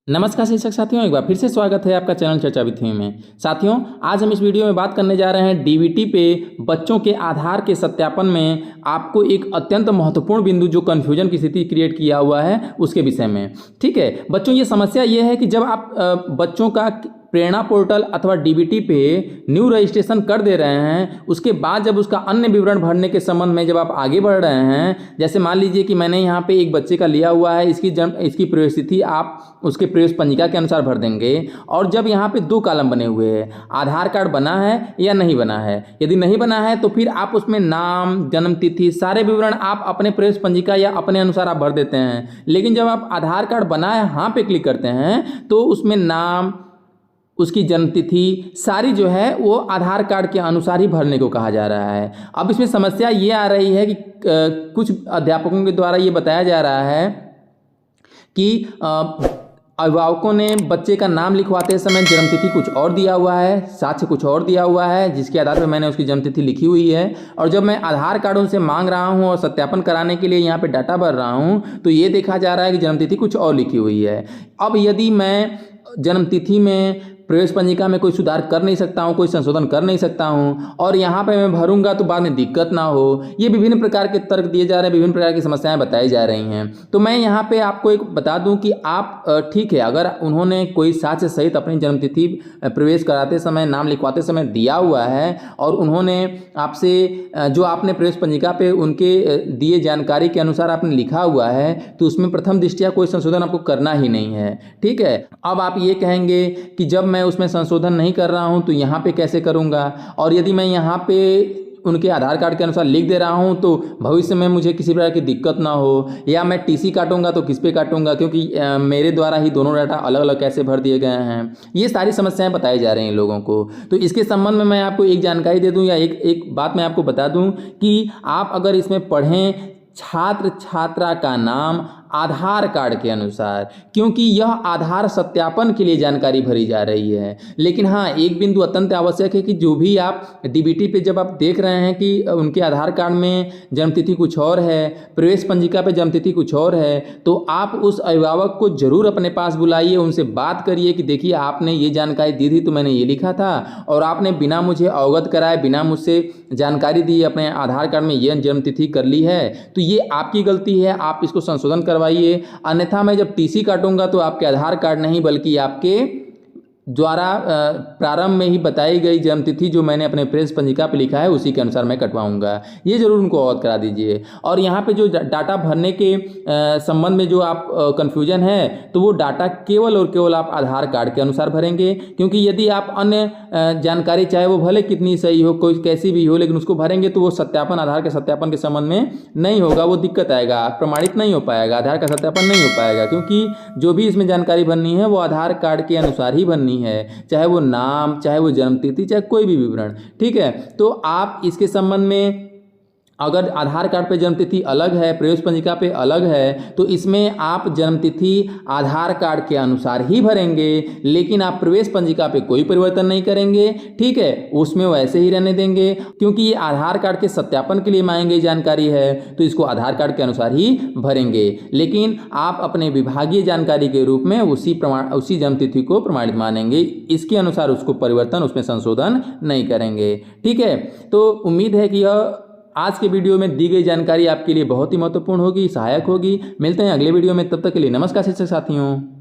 नमस्कार शिक्षक साथियों, एक बार फिर से स्वागत है आपका चैनल चर्चा विद थीम में। साथियों, आज हम इस वीडियो में बात करने जा रहे हैं डीबीटी पे बच्चों के आधार के सत्यापन में आपको एक अत्यंत महत्वपूर्ण बिंदु जो कन्फ्यूजन की स्थिति क्रिएट किया हुआ है उसके विषय में। ठीक है बच्चों, ये समस्या ये है कि जब आप बच्चों का प्रेरणा पोर्टल अथवा डीबीटी पे न्यू रजिस्ट्रेशन कर दे रहे हैं, उसके बाद जब उसका अन्य विवरण भरने के संबंध में जब आप आगे बढ़ रहे हैं, जैसे मान लीजिए कि मैंने यहाँ पे एक बच्चे का लिया हुआ है, इसकी प्रवेश तिथि आप उसके प्रवेश पंजिका के अनुसार भर देंगे। और जब यहाँ पे 2 कॉलम बने हुए हैं, आधार कार्ड बना है या नहीं बना है। यदि नहीं बना है तो फिर आप उसमें नाम, जन्म तिथि, सारे विवरण आप अपने प्रवेश पंजिका या अपने अनुसार आप भर देते हैं। लेकिन जब आप आधार कार्ड बना है हाँ पे क्लिक करते हैं तो उसमें नाम, उसकी जन्मतिथि सारी जो है वो आधार कार्ड के अनुसार ही भरने को कहा जा रहा है। अब इसमें समस्या ये आ रही है कि कुछ अध्यापकों के द्वारा ये बताया जा रहा है कि अभिभावकों ने बच्चे का नाम लिखवाते समय जन्मतिथि कुछ और दिया हुआ है, साक्ष्य कुछ और दिया हुआ है, जिसके आधार पर मैंने उसकी जन्मतिथि लिखी हुई है। और जब मैं आधार कार्ड उनसे मांग रहा हूं और सत्यापन कराने के लिए यहाँ पे डाटा भर रहा हूं तो ये देखा जा रहा है कि जन्मतिथि कुछ और लिखी हुई है। अब यदि मैं जन्मतिथि में प्रवेश पंजिका में कोई सुधार कर नहीं सकता हूँ, कोई संशोधन कर नहीं सकता हूँ और यहाँ पे मैं भरूंगा तो बाद में दिक्कत ना हो, ये विभिन्न प्रकार के तर्क दिए जा रहे हैं, विभिन्न प्रकार की समस्याएं बताई जा रही हैं। तो मैं यहाँ पे आपको एक बता दूं कि आप ठीक है, अगर उन्होंने कोई साक्ष्य सहित अपनी जन्मतिथि प्रवेश कराते समय, नाम लिखवाते समय दिया हुआ है और उन्होंने आपसे जो आपने प्रवेश पंजिका पे उनके दिए जानकारी के अनुसार आपने लिखा हुआ है तो उसमें प्रथम दृष्टया कोई संशोधन आपको करना ही नहीं है। ठीक है, अब आप ये कहेंगे कि जब मैं उसमें संशोधन नहीं कर रहा हूं तो यहाँ पे कैसे करूँगा, और यदि मैं यहाँ पे उनके आधार कार्ड के अनुसार लिख दे रहा हूं तो भविष्य में मुझे किसी प्रकार की दिक्कत ना हो, या मैं टीसी काटूंगा तो किस पे काटूंगा, क्योंकि मेरे द्वारा ही दोनों डाटा अलग अलग कैसे भर दिए गए हैं। ये सारी समस्याएं बताई जा रही हैं लोगों को। तो इसके संबंध में मैं आपको एक जानकारी दे दूं या एक बात मैं आपको बता दूं कि आप अगर इसमें पढ़ें छात्र छात्रा का नाम आधार कार्ड के अनुसार, क्योंकि यह आधार सत्यापन के लिए जानकारी भरी जा रही है। लेकिन हाँ, एक बिंदु अत्यंत आवश्यक है कि जो भी आप डीबीटी पे जब आप देख रहे हैं कि उनके आधार कार्ड में जन्मतिथि कुछ और है, प्रवेश पंजिका पे जन्मतिथि कुछ और है, तो आप उस अभिभावक को जरूर अपने पास बुलाइए, उनसे बात करिए कि देखिए आपने ये जानकारी दी थी तो मैंने ये लिखा था और आपने बिना मुझे अवगत कराए, बिना मुझसे जानकारी दिए अपने आधार कार्ड में ये जन्मतिथि कर ली है, तो ये आपकी गलती है, आप इसको संशोधन करवाइए। अन्यथा मैं जब टीसी काटूंगा तो आपके आधार कार्ड नहीं बल्कि आपके द्वारा प्रारंभ में ही बताई गई जन्मतिथि जो मैंने अपने प्रवेश पंजिका पे लिखा है उसी के अनुसार मैं कटवाऊंगा। ये जरूर उनको अवगत करा दीजिए। और यहाँ पे जो डाटा भरने के संबंध में जो आप कन्फ्यूजन है तो वो डाटा केवल और केवल आप आधार कार्ड के अनुसार भरेंगे, क्योंकि यदि आप अन्य जानकारी चाहे वो भले कितनी सही हो, कोई कैसी भी हो, लेकिन उसको भरेंगे तो वो सत्यापन, आधार के सत्यापन के संबंध में नहीं होगा, वो दिक्कत आएगा, प्रमाणित नहीं हो पाएगा, आधार का सत्यापन नहीं हो पाएगा, क्योंकि जो भी इसमें जानकारी भरनी है वो आधार कार्ड के अनुसार ही भरनी है, चाहे वो नाम, चाहे वो जन्मतिथि, चाहे कोई भी विवरण। ठीक है, तो आप इसके संबंध में अगर आधार कार्ड पे जन्मतिथि अलग है, प्रवेश पंजिका पे अलग है, तो इसमें आप जन्मतिथि आधार कार्ड के अनुसार ही भरेंगे, लेकिन आप प्रवेश पंजिका पे कोई परिवर्तन नहीं करेंगे। ठीक है, उसमें वैसे ही रहने देंगे, क्योंकि ये आधार कार्ड के सत्यापन के लिए मांगी गई जानकारी है तो इसको आधार कार्ड के अनुसार ही भरेंगे, लेकिन आप अपने विभागीय जानकारी के रूप में उसी जन्मतिथि को प्रमाणित मानेंगे, इसके अनुसार उसको परिवर्तन, उसमें संशोधन नहीं करेंगे। ठीक है, तो उम्मीद है कि यह आज के वीडियो में दी गई जानकारी आपके लिए बहुत ही महत्वपूर्ण होगी, सहायक होगी। मिलते हैं अगले वीडियो में, तब तक के लिए नमस्कार शिक्षक साथियों।